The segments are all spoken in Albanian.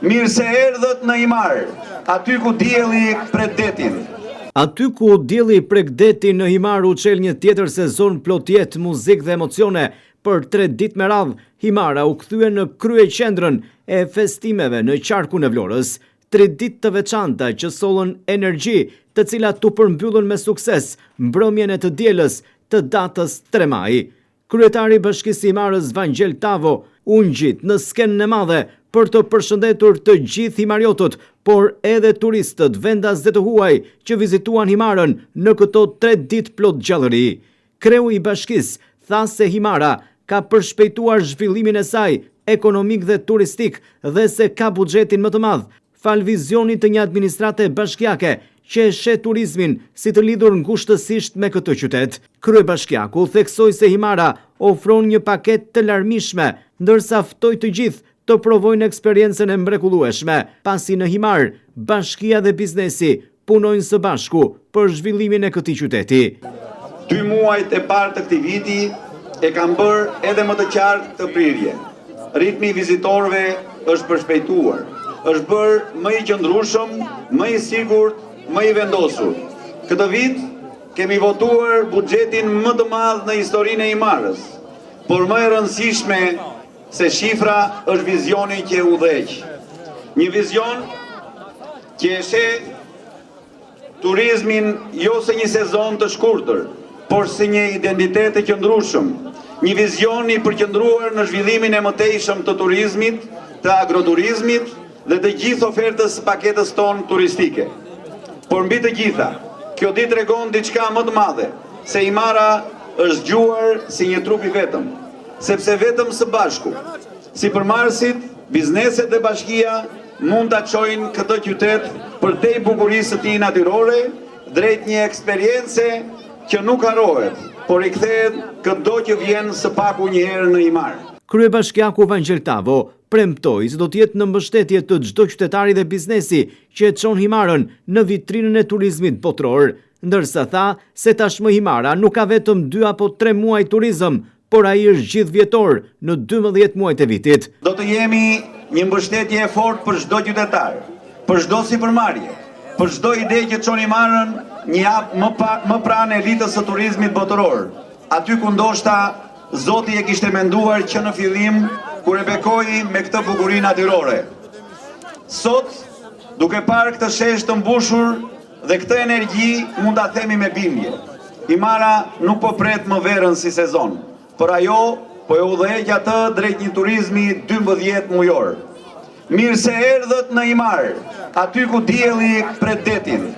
Mirë se erdhët në Himar, aty ku dielli pret detin. Aty ku dielli prek detin në Himar u çel një tjetër sezon plot jetë, muzikë dhe emocione. Për 3 ditë me radhë, Himara u kthye në kryeqendrën e festimeve në qarkun e Vlorës. 3 ditë të veçanta që sollën energji, të cilat u përmbyllën me sukses mbrëmjen e të dielës të datës 3 maj. Kryetari i Bashkisë Himarës Vangjel Tavo u ngjit në skenën e madhe për të përshëndetur të gjithë himariotët, por edhe turistët vendas dhe të huaj që vizituan Himarën në këto 3 ditë plot gjallëri. Kreu i bashkisë tha se Himara ka përshpejtuar zhvillimin e saj ekonomik dhe turistik dhe se ka buxhetin më të madh fal vizionit të një administrate bashkiake që e sheh turizmin si të lidhur ngushtësisht me këtë qytet. Kryebashkiaku theksoi se Himara ofron një paketë të larmishme, ndërsa ftoi të gjithë të provojnë eksperiencën e mrekullueshme, pasi në Himar bashkia dhe biznesi punojnë së bashku për zhvillimin e këtij qyteti. 2 muajt e parë të këtij viti e kanë bërë edhe më të qartë të prirje. Ritmi i vizitorëve është përshpejtuar, është bërë më i qëndrueshëm, më i sigurt, më i vendosur. Këtë vit kemi votuar buxhetin më të madh në historinë e Himarës, por më e rëndësishme se shifra është vizioni që e udhëheq. Një vizion që e sheh turizmin jo se një sezon të shkurtër, por si një identitet të qëndrueshëm. Një vizion i përqendruar në zhvillimin e mëtejshëm të turizmit, të agroturizmit dhe të gjithë ofertës së paketës tonë turistike. Por mbi të gjitha, kjo ditë tregon diçka më të madhe, se Himara është zgjuar si një trup i vetëm, sepse vetëm së bashku, si përmarrësit, bizneset dhe bashkia mund ta çojnë këtë qytet përtej bukurisë së tij natyrore drejt një eksperience që nuk harrohet, por i kthehet çdo që vjen së paku një herë në Himar. Kryebashkiaku Vangjel Tavo premtoi se do të jetë në mbështetje të çdo qytetari dhe biznesi që e çon Himarën në vitrinën e turizmit botror, ndërsa tha se tashmë Himara nuk ka vetëm 2 apo 3 muaj turizëm, por ai është gjithvjetor në 12 muajt e vitit. Do të jemi një mbështetje e fortë për çdo qytetar, për çdo sipërmarrje, për çdo ide që çon Himarën një hap më pranë elitës së turizmit botror, aty ku ndoshta Zoti e kishte menduar që në fillim kur e bekoi me këtë bukurinë natyrore. Sot, duke parë këtë shesh të mbushur dhe këtë energji, mund ta themi me bindje. Himara nuk po pret më verën si sezon, por ajo po e udhëheq atë drejt një turizmi 12 mujor. Mirë se erdhët në Himar, aty ku dielli pret detin.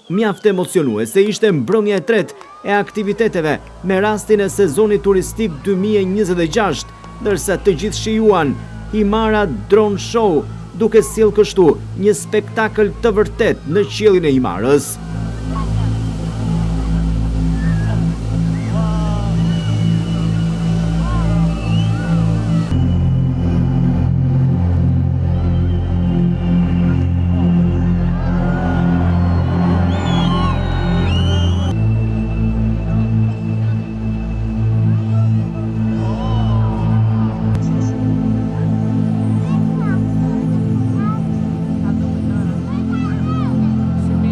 Mjaft emocionuese ishte mbrëmja e tretë e aktiviteteve me rastin e sezonit turistik 2026, ndërsa të gjithë shijuan Himara Drone Show, duke sjellë kështu një spektakël të vërtet në qiellin e Himarës.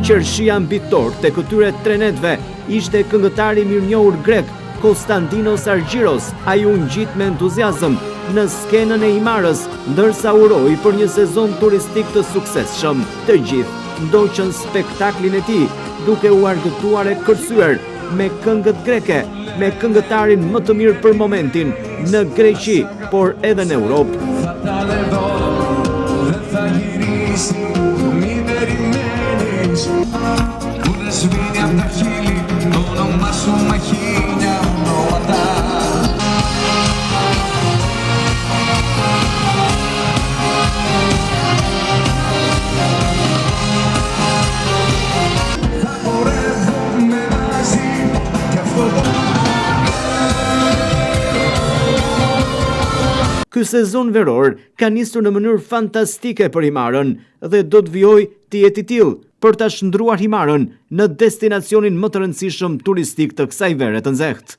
Qershia mbitor të këtyre trenetve ishte këngëtari mirënjohur grek Konstantinos Argyiros. Ai u ngjit me entuziazëm në skenën e Himarës, ndërsa uroi për një sezon turistik të suksesshëm. Të gjithë ndoqën spektaklin e tij, duke u argëtuar e kërcyer me këngët greke, me këngëtarin më të mirë për momentin në Greqi, por edhe në Europë. Ούτε σβήνει απ' τα χείλη το όνομά σου με 1000 ονόματα. Θα πορεύομαι μαζί κι αυτό το Ky sezon veror ka nisur në mënyrë fantastike për Himarën dhe do të vijojë të jetë i tillë për ta shndruar Himarën në destinacionin më të rëndësishëm turistik të kësaj vere të nxehtë.